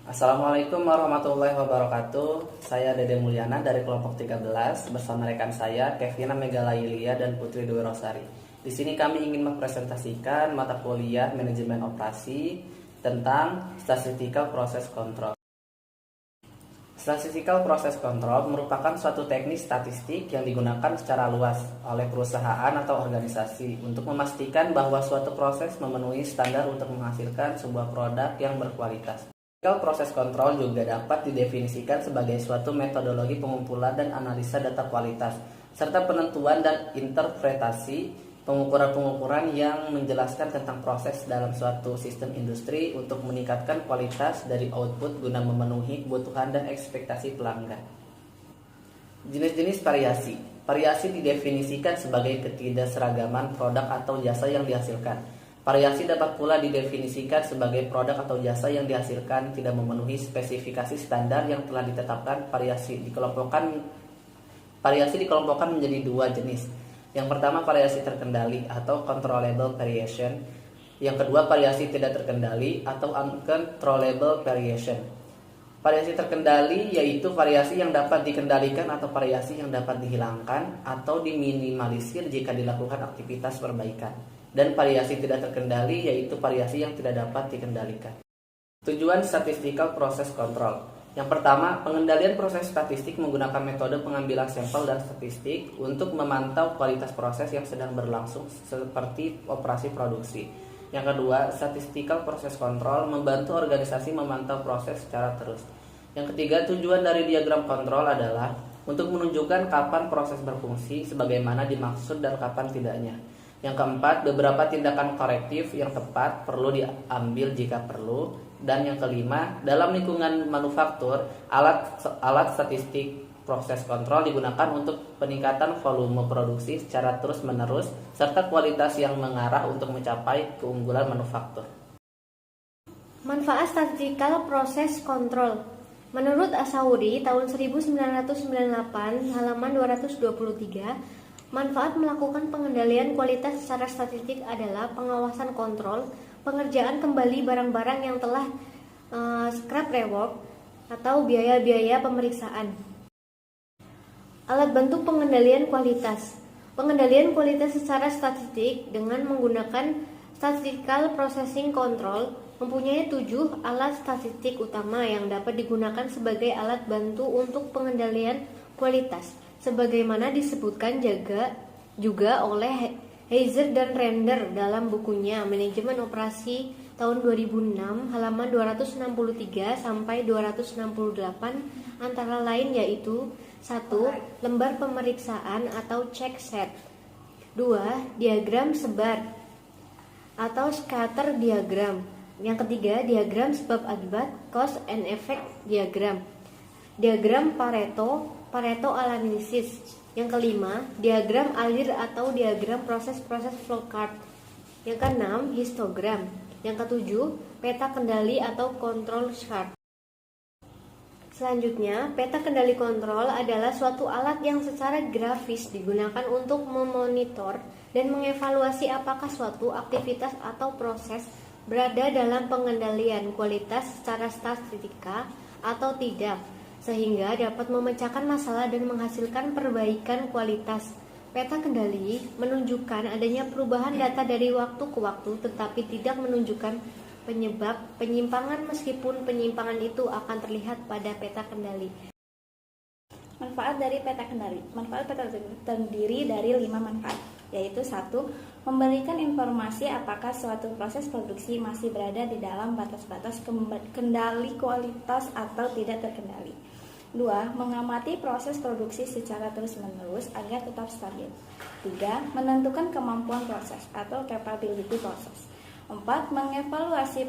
Assalamualaikum warahmatullahi wabarakatuh. Saya Dede Mulyana dari kelompok 13 bersama rekan saya Kevina Megalailia dan Putri Dwi Rosari. Di sini kami ingin mempresentasikan mata kuliah manajemen operasi tentang statistical process control. Statistical process control merupakan suatu teknik statistik yang digunakan secara luas oleh perusahaan atau organisasi untuk memastikan bahwa suatu proses memenuhi standar untuk menghasilkan sebuah produk yang berkualitas. Statistical process control juga dapat didefinisikan sebagai suatu metodologi pengumpulan dan analisa data kualitas, serta penentuan dan interpretasi pengukuran-pengukuran yang menjelaskan tentang proses dalam suatu sistem industri untuk meningkatkan kualitas dari output guna memenuhi kebutuhan dan ekspektasi pelanggan. Jenis-jenis variasi. Variasi didefinisikan sebagai ketidakseragaman produk atau jasa yang dihasilkan. Variasi dapat pula didefinisikan sebagai produk atau jasa yang dihasilkan tidak memenuhi spesifikasi standar yang telah ditetapkan. Variasi dikelompokkan menjadi dua jenis. Yang pertama, variasi terkendali atau controllable variation. Yang kedua, variasi tidak terkendali atau uncontrollable variation. Variasi terkendali yaitu variasi yang dapat dikendalikan atau variasi yang dapat dihilangkan atau diminimalisir jika dilakukan aktivitas perbaikan. Dan variasi tidak terkendali yaitu variasi yang tidak dapat dikendalikan. Tujuan statistical process control. Yang pertama, pengendalian proses statistik menggunakan metode pengambilan sampel dan statistik untuk memantau kualitas proses yang sedang berlangsung seperti operasi produksi. Yang kedua, statistical process control membantu organisasi memantau proses secara terus. Yang ketiga, tujuan dari diagram kontrol adalah untuk menunjukkan kapan proses berfungsi sebagaimana dimaksud dan kapan tidaknya. Yang keempat, beberapa tindakan korektif yang tepat perlu diambil jika perlu. Dan yang kelima, dalam lingkungan manufaktur, alat statistik proses kontrol digunakan untuk peningkatan volume produksi secara terus-menerus serta kualitas yang mengarah untuk mencapai keunggulan manufaktur. Manfaat statistical process control. Menurut Asauri tahun 1998 halaman 223, manfaat melakukan pengendalian kualitas secara statistik adalah pengawasan kontrol, pengerjaan kembali barang-barang yang telah scrap rework atau biaya-biaya pemeriksaan. Alat bantu pengendalian kualitas. Pengendalian kualitas secara statistik dengan menggunakan statistical processing control mempunyai 7 alat statistik utama yang dapat digunakan sebagai alat bantu untuk pengendalian kualitas, sebagaimana disebutkan juga oleh Heiser dan Render dalam bukunya Manajemen Operasi tahun 2006 halaman 263 sampai 268, antara lain yaitu 1. Lembar pemeriksaan atau check set. 2. Diagram sebar atau scatter diagram. Yang ketiga, diagram sebab akibat, cause and effect diagram. Diagram Pareto analysis. Yang kelima, diagram alir atau diagram proses-proses flowchart. Yang keenam, histogram. Yang ketujuh, peta kendali atau control chart. Selanjutnya, peta kendali kontrol adalah suatu alat yang secara grafis digunakan untuk memonitor dan mengevaluasi apakah suatu aktivitas atau proses berada dalam pengendalian kualitas secara statistika atau tidak, sehingga dapat memecahkan masalah dan menghasilkan perbaikan kualitas. Peta kendali menunjukkan adanya perubahan data dari waktu ke waktu, tetapi tidak menunjukkan penyebab penyimpangan meskipun penyimpangan itu akan terlihat pada peta kendali. Manfaat dari peta kendali. Manfaat peta terdiri dari 5 manfaat, yaitu 1. Memberikan informasi apakah suatu proses produksi masih berada di dalam batas-batas kendali kualitas atau tidak terkendali. 2. Mengamati proses produksi secara terus-menerus agar tetap stabil. 3. Menentukan kemampuan proses atau capability process. 4. Mengevaluasi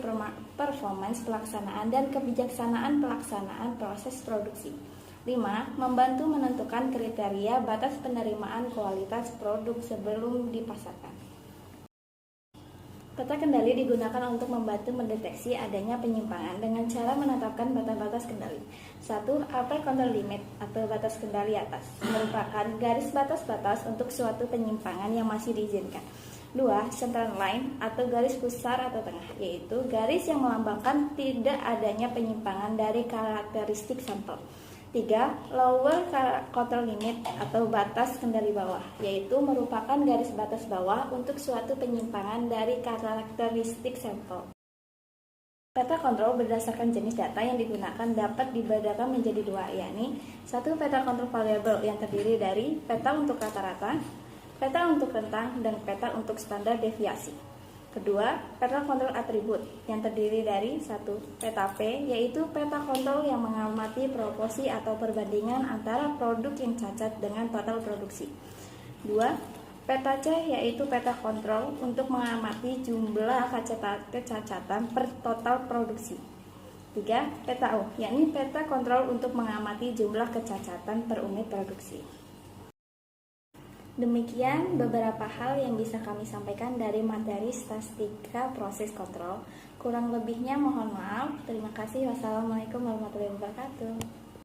performance pelaksanaan dan kebijaksanaan pelaksanaan proses produksi. 5. Membantu menentukan kriteria batas penerimaan kualitas produk sebelum dipasarkan. Peta kendali digunakan untuk membantu mendeteksi adanya penyimpangan dengan cara menetapkan batas-batas kendali. 1. Upper control limit atau batas kendali atas merupakan garis batas-batas untuk suatu penyimpangan yang masih diizinkan. 2. Central line atau garis pusar atau tengah, yaitu garis yang melambangkan tidak adanya penyimpangan dari karakteristik sampel. 3. Lower control limit atau batas kendali bawah, yaitu merupakan garis batas bawah untuk suatu penyimpangan dari karakteristik sampel. Peta kontrol berdasarkan jenis data yang digunakan dapat dibedakan menjadi dua, yakni 1. Peta kontrol variabel yang terdiri dari peta untuk rata-rata, peta untuk rentang, dan peta untuk standar deviasi. Kedua, peta kontrol atribut yang terdiri dari 1. Peta P, yaitu peta kontrol yang mengamati proporsi atau perbandingan antara produk yang cacat dengan total produksi. 2. Peta C, yaitu peta kontrol untuk mengamati jumlah kecacatan per total produksi. 3. Peta O, yakni peta kontrol untuk mengamati jumlah kecacatan per unit produksi. Demikian beberapa hal yang bisa kami sampaikan dari materi statistika proses kontrol. Kurang lebihnya mohon maaf. Terima kasih. Wassalamualaikum warahmatullahi wabarakatuh.